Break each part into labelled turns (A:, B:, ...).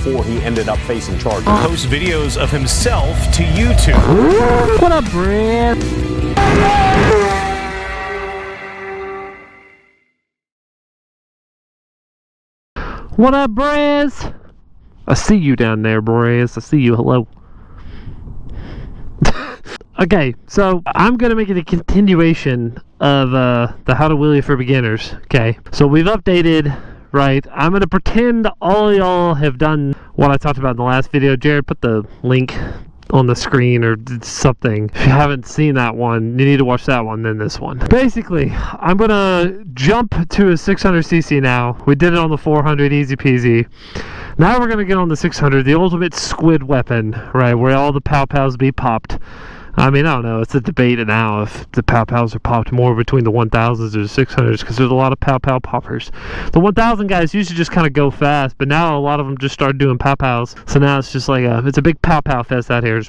A: before he ended up facing charges.
B: Posts videos of himself to YouTube.
C: What up, Brad? What up, Brez? I see you down there, Brez. I see you. Hello. Okay, so I'm going to make it a continuation of the How to Wheelie for Beginners. Okay, so we've updated, right? I'm going to pretend all y'all have done what I talked about in the last video. Jared, put the link on the screen or something. If you haven't seen that one, you need to watch that one, then this one. Basically, I'm going to jump to a 600cc now. We did it on the 400, easy peasy. Now we're going to get on the 600, the ultimate squid weapon, right? Where all the pow-pows be popped. I mean, I don't know. It's a debate now if the pow-pows are popped more between the 1000s or the 600s because there's a lot of pow-pow poppers. The 1000 guys used to just kind of go fast, but now a lot of them just started doing pow-pows. So now it's just like it's a big pow-pow fest out here.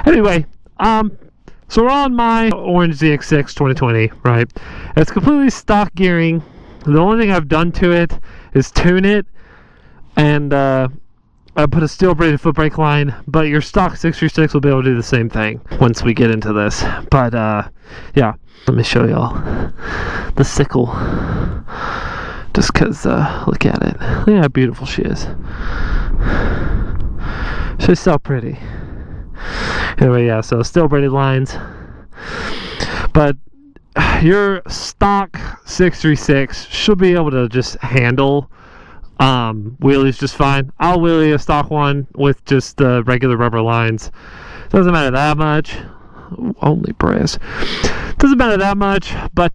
C: Anyway, so we're on my orange ZX6 2020, right? It's completely stock gearing. The only thing I've done to it is tune it, and I put a steel braided foot brake line, but your stock 636 will be able to do the same thing once we get into this. But yeah, let me show y'all the sickle, just because look at it. Look at how beautiful she is. She's so pretty. Anyway, yeah, so steel braided lines, but your stock 636 should be able to just handle wheelies just fine. I'll wheelie a stock one with just the regular rubber lines. Doesn't matter that much. Only brass. Doesn't matter that much, but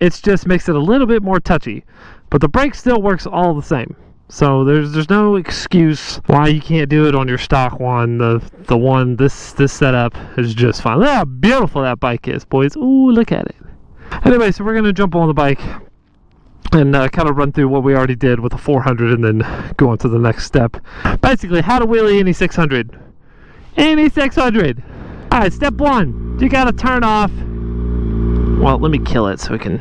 C: it just makes it a little bit more touchy. But the brake still works all the same. So there's no excuse why you can't do it on your stock one. The one this setup is just fine. Look how beautiful that bike is, boys. Ooh, look at it. Anyway, so we're gonna jump on the bike and kind of run through what we already did with the 400 and then go on to the next step. Basically, how to wheelie any 600. Any 600! Alright, step one. You gotta turn off... Well, let me kill it so we can...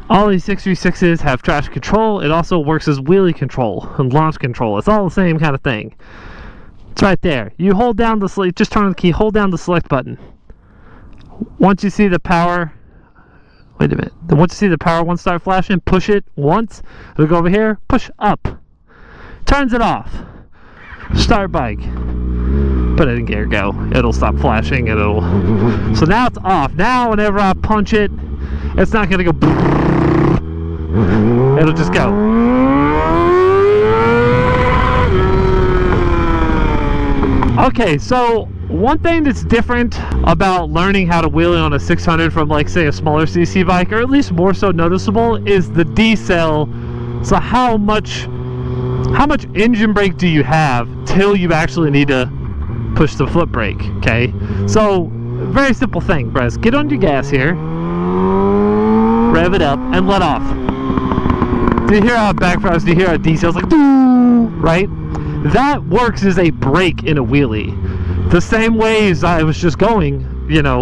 C: All these 636s have traction control. It also works as wheelie control and launch control. It's all the same kind of thing. It's right there. You hold down the select... Just turn on the key. Hold down the select button. Once you see the power... Wait a minute. Then once you see the power one start flashing, push it once. It'll go over here. Push up. Turns it off. Start bike. Put it in gear, go. It'll stop flashing and it'll... So now it's off. Now whenever I punch it, it's not going to go... It'll just go. Okay, so one thing that's different about learning how to wheelie on a 600 from, like, say, a smaller CC bike, or at least more so noticeable, is the D-cell. So how much engine brake do you have till you actually need to push the foot brake? Okay, so very simple thing, Brez. Get on your gas here, rev it up, and let off. Do you hear how it backfires? Do you hear how it D-cells like, doo, right? That works as a brake in a wheelie. The same way as I was just going,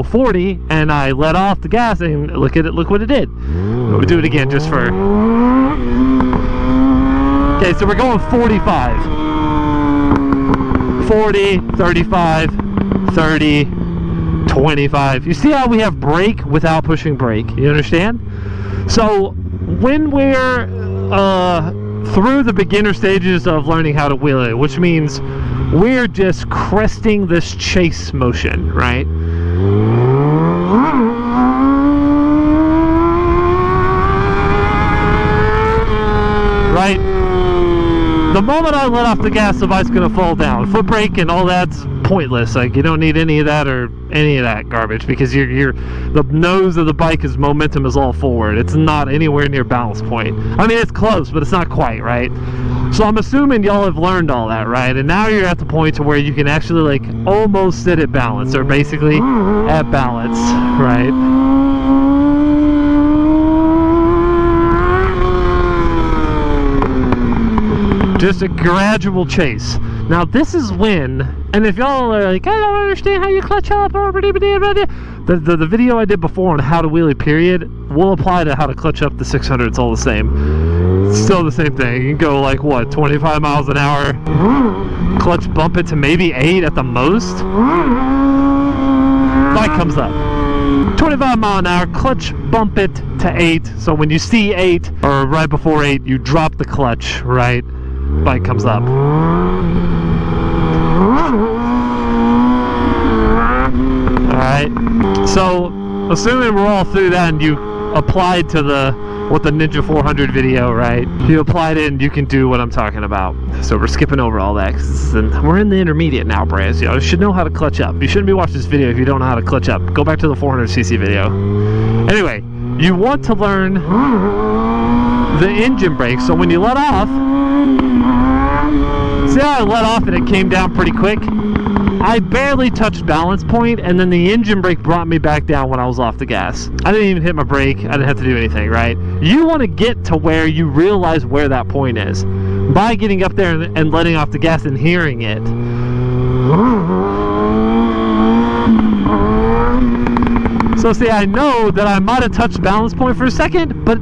C: 40, and I let off the gas, and look at it, look what it did. We'll do it again just for... Okay, so we're going 45. 40, 35, 30, 25. You see how we have brake without pushing brake? You understand? So when we're through the beginner stages of learning how to wheelie, which means we're just cresting this chase motion, right? Right? The moment I let off the gas, the bike's gonna fall down. Foot brake and all that's pointless. Like, you don't need any of that or any of that garbage, because the nose of the bike's momentum is all forward. It's not anywhere near balance point. I mean, it's close, but it's not quite, right? So I'm assuming y'all have learned all that, right? And now you're at the point to where you can actually, like, almost sit at balance, or basically at balance, right? Just a gradual chase. Now this is when, and if y'all are like, I don't understand how you clutch up, or the video I did before on how to wheelie period will apply to how to clutch up the 600. It's all the same. Still the same thing. You can go like what, 25 miles an hour, clutch bump it to maybe 8 at the most. Bike comes up. 25 mile an hour, clutch bump it to 8. So when you see 8 or right before 8, you drop the clutch, right? Bike comes up. Alright, so assuming we're all through that and you applied to the Ninja 400 video, right? You applied it and you can do what I'm talking about. So we're skipping over all that because we're in the intermediate now, Brahs. You should know how to clutch up. You shouldn't be watching this video if you don't know how to clutch up. Go back to the 400cc video. Anyway, you want to learn the engine brake. So when you let off, see how I let off and it came down pretty quick? I barely touched balance point, and then the engine brake brought me back down when I was off the gas. I didn't even hit my brake. I didn't have to do anything, right? You want to get to where you realize where that point is by getting up there and letting off the gas and hearing it. So see, I know that I might have touched balance point for a second, but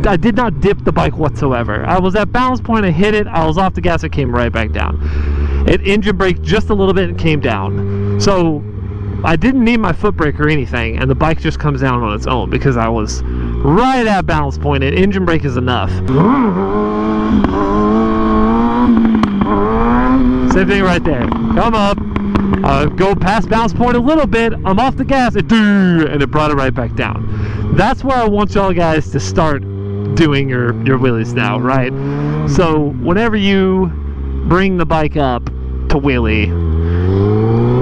C: I did not dip the bike whatsoever. I was at balance point, I hit it, I was off the gas, it came right back down. It engine braked just a little bit and came down. So I didn't need my foot brake or anything, and the bike just comes down on its own because I was right at balance point. And engine brake is enough. Same thing right there. Come up. Go past balance point a little bit. I'm off the gas. And it brought it right back down. That's where I want y'all guys to start doing your wheelies now, right? So whenever you bring the bike up to wheelie,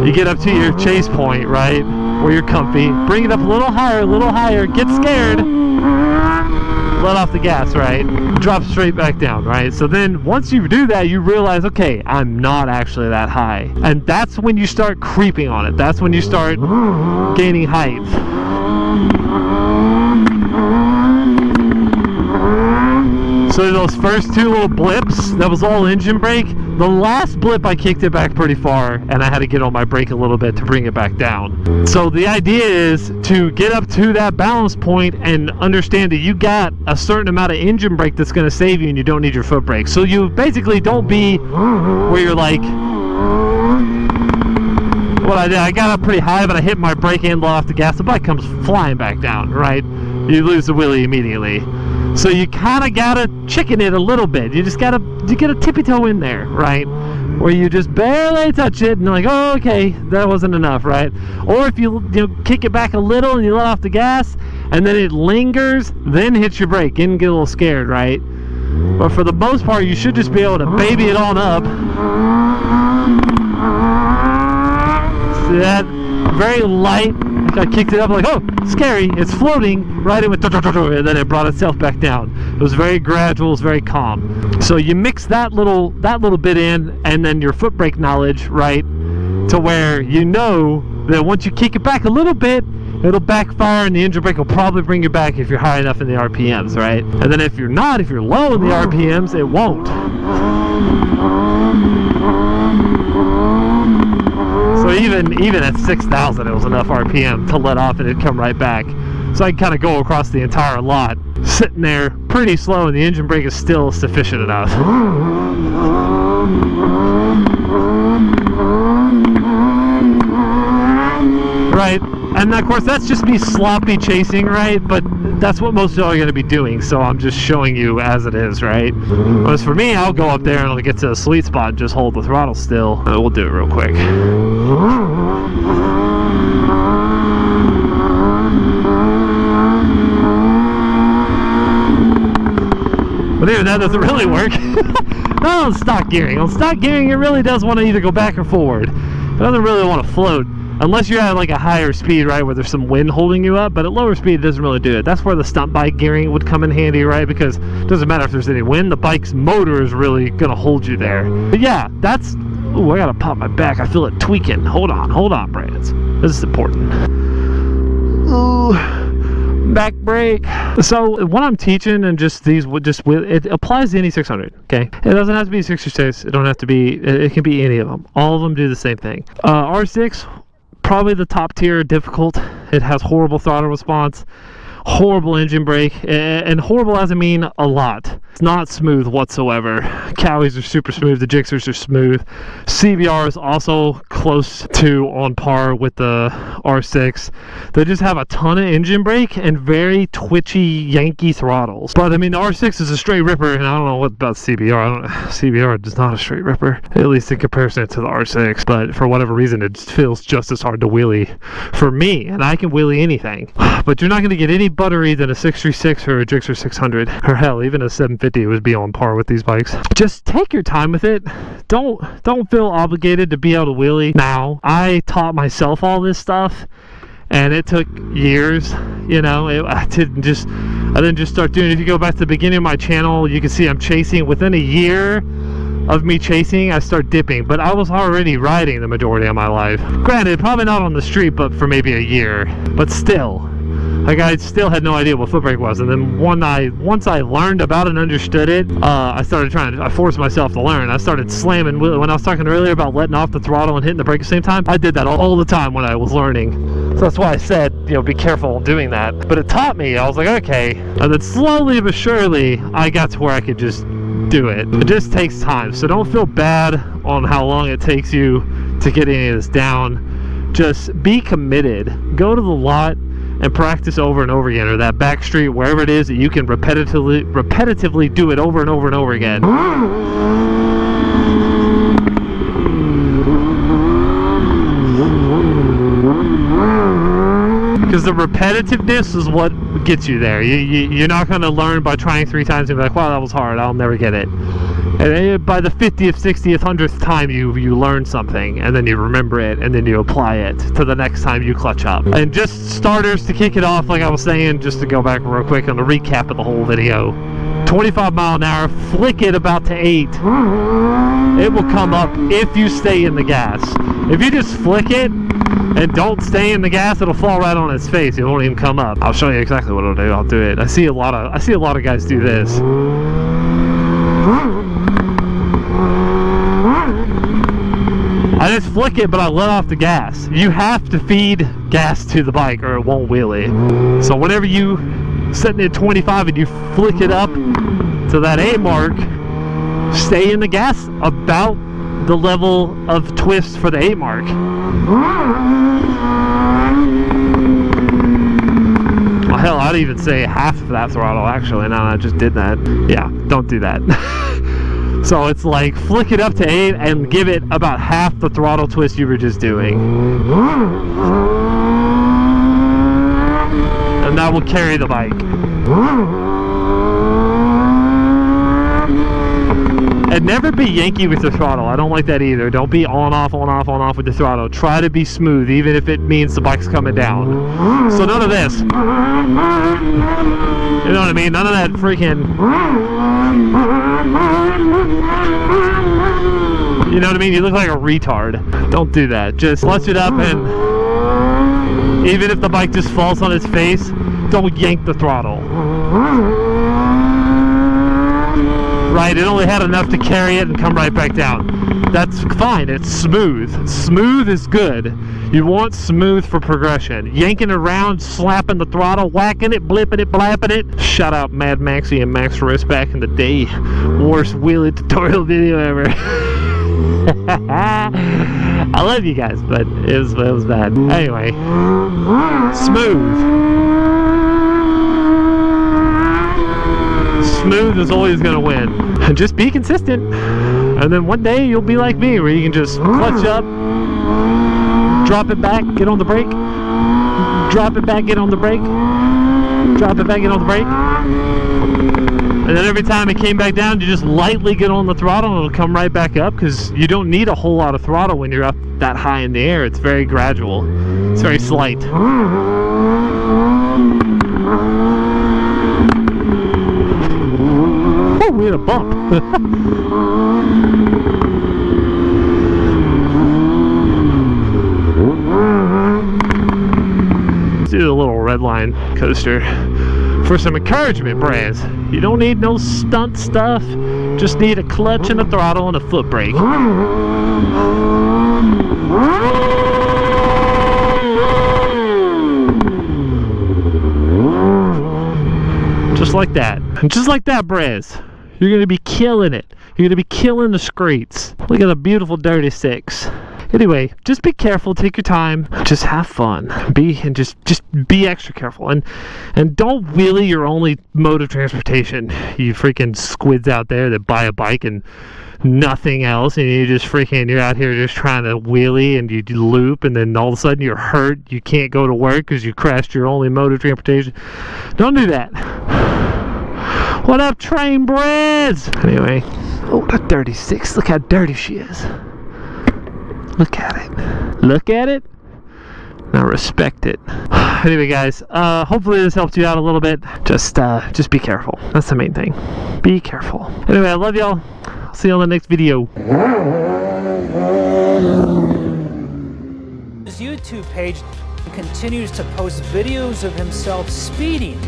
C: you get up to your chase point, right, where you're comfy, bring it up a little higher, get scared, let off the gas, right, drop straight back down, right? So then once you do that, you realize, okay, I'm not actually that high, and that's when you start creeping on it. That's when you start gaining height. So those first two little blips, that was all engine brake. The last blip, I kicked it back pretty far, and I had to get on my brake a little bit to bring it back down. So the idea is to get up to that balance point and understand that you got a certain amount of engine brake that's going to save you, and you don't need your foot brake. So you basically don't be where you're like, what I did, I got up pretty high, but I hit my brake and let off the gas. The bike comes flying back down, right? You lose the wheelie immediately. So you kind of gotta chicken it a little bit. You get a tippy toe in there, right? Where you just barely touch it and you're like, oh, okay, that wasn't enough, right? Or if you kick it back a little and you let off the gas and then it lingers, then hit your brake and get a little scared, right? But for the most part, you should just be able to baby it on up. See that? Very light. I kicked it up like, oh, scary, it's floating, right? It went, and then it brought itself back down. It was very gradual, it was very calm. So you mix that little bit in, and then your foot brake knowledge, right, to where you know that once you kick it back a little bit, it'll backfire, and the engine brake will probably bring you back if you're high enough in the RPMs, right? And then if you're not, if you're low in the RPMs, it won't. So even at 6,000, it was enough RPM to let off and it'd come right back. So I can kind of go across the entire lot, sitting there pretty slow, and the engine brake is still sufficient enough. Right, and of course that's just me sloppy chasing, right? But that's what most of y'all are going to be doing, so I'm just showing you as it is, right? Whereas for me, I'll go up there and I'll get to a sweet spot and just hold the throttle still. We'll do it real quick. But even that doesn't really work. Not on stock gearing. On stock gearing, it really does want to either go back or forward. It doesn't really want to float. Unless you're at like a higher speed, right, where there's some wind holding you up, but at lower speed it doesn't really do it. That's where the stunt bike gearing would come in handy, right, because it doesn't matter if there's any wind, the bike's motor is really gonna hold you there. But yeah, that's, ooh, I gotta pop my back, I feel it tweaking. Hold on, Brahs. This is important. Ooh, back brake. So what I'm teaching, and it applies to any 600, okay? It doesn't have to be 66, it don't have to be, it can be any of them. All of them do the same thing. R6, probably the top tier difficult. It has horrible throttle response. horrible engine brake, and horrible as I mean a lot. It's not smooth whatsoever. Cowies are super smooth, the Gixxers are smooth. CBR is also close to on par with the R6. They just have a ton of engine brake and very twitchy, Yankee throttles. But I mean, the R6 is a straight ripper, and I don't know what about CBR. CBR is not a straight ripper, at least in comparison to the R6. But for whatever reason, it feels just as hard to wheelie for me, and I can wheelie anything. But you're not going to get any buttery than a 636 or a Gixxer 600, or hell, even a 750 would be on par with these bikes. Just take your time with it. Don't feel obligated to be able to wheelie now. I taught myself all this stuff, and it took years. You know, I didn't just start doing it. If you go back to the beginning of my channel, you can see I'm chasing. Within a year of me chasing, I start dipping, but I was already riding the majority of my life. Granted, probably not on the street, but for maybe a year. But still, like, I still had no idea what foot brake was. And then once I learned about it and understood it, I forced myself to learn. I started slamming. When I was talking earlier about letting off the throttle and hitting the brake at the same time, I did that all the time when I was learning. So that's why I said, you know, be careful doing that. But it taught me. I was like, okay. And then slowly but surely, I got to where I could just do it. It just takes time. So don't feel bad on how long it takes you to get any of this down. Just be committed. Go to the lot and practice over and over again, or that back street, wherever it is that you can repetitively do it over and over and over again. Because the repetitiveness is what gets you there. You're not going to learn by trying 3 times and be like, wow, that was hard, I'll never get it. And then by the 50th, 60th, 100th time you learn something, and then you remember it, and then you apply it to the next time you clutch up. And just starters to kick it off, like I was saying, just to go back real quick on the recap of the whole video. 25 mile an hour, flick it about to 8. It will come up if you stay in the gas. If you just flick it and don't stay in the gas, it'll fall right on its face. It won't even come up. I'll show you exactly what it'll do. I'll do it. I see a lot of guys do this. I just flick it, but I let off the gas. You have to feed gas to the bike or it won't wheelie. So whenever you setting at 25 and you flick it up to that 8 mark, stay in the gas about the level of twist for the 8 mark. Well, hell, I'd even say half of that throttle, actually. Now I just did that. Yeah, don't do that. So it's like flick it up to 8 and give it about half the throttle twist you were just doing. And that will carry the bike. And never be Yankee with the throttle. I don't like that either. Don't be on off with the throttle. Try to be smooth, even if it means the bike's coming down. So none of this. You know what I mean? None of that freaking... You know what I mean? You look like a retard. Don't do that. Just clutch it up, and even if the bike just falls on its face, don't yank the throttle. Right, it only had enough to carry it and come right back down. That's fine, it's smooth. Smooth is good. You want smooth for progression. Yanking around, slapping the throttle, whacking it, blipping it, blapping it. Shout out Mad Maxie and Max Wrist back in the day. Worst wheelie tutorial video ever. I love you guys, but it was bad. Anyway, smooth. Smooth is always going to win. And just be consistent. And then one day you'll be like me, where you can just clutch up, drop it back, get on the brake, drop it back, get on the brake, drop it back, get on the brake. And then every time it came back down, you just lightly get on the throttle and it'll come right back up, because you don't need a whole lot of throttle when you're up that high in the air. It's very gradual. It's very slight. Oh, we had a bump. Let's do a little red line coaster for some encouragement, brahs. You don't need no stunt stuff. Just need a clutch and a throttle and a foot brake. Just like that. And just like that, brahs. You're going to be killing it. You're going to be killing the streets. Look at the beautiful dirty six. Anyway, just be careful, take your time, just have fun. Just be extra careful. And don't wheelie your only mode of transportation. You freaking squids out there that buy a bike and nothing else, and you're out here just trying to wheelie and you loop, and then all of a sudden you're hurt, you can't go to work because you crashed your only mode of transportation. Don't do that. What up, train brahs? Anyway, oh, that 36, look how dirty she is. Look at it. Look at it. Now respect it. Anyway, guys, hopefully this helped you out a little bit. Just be careful. That's the main thing. Be careful. Anyway, I love y'all. I'll see you on the next video.
D: His YouTube page continues to post videos of himself speeding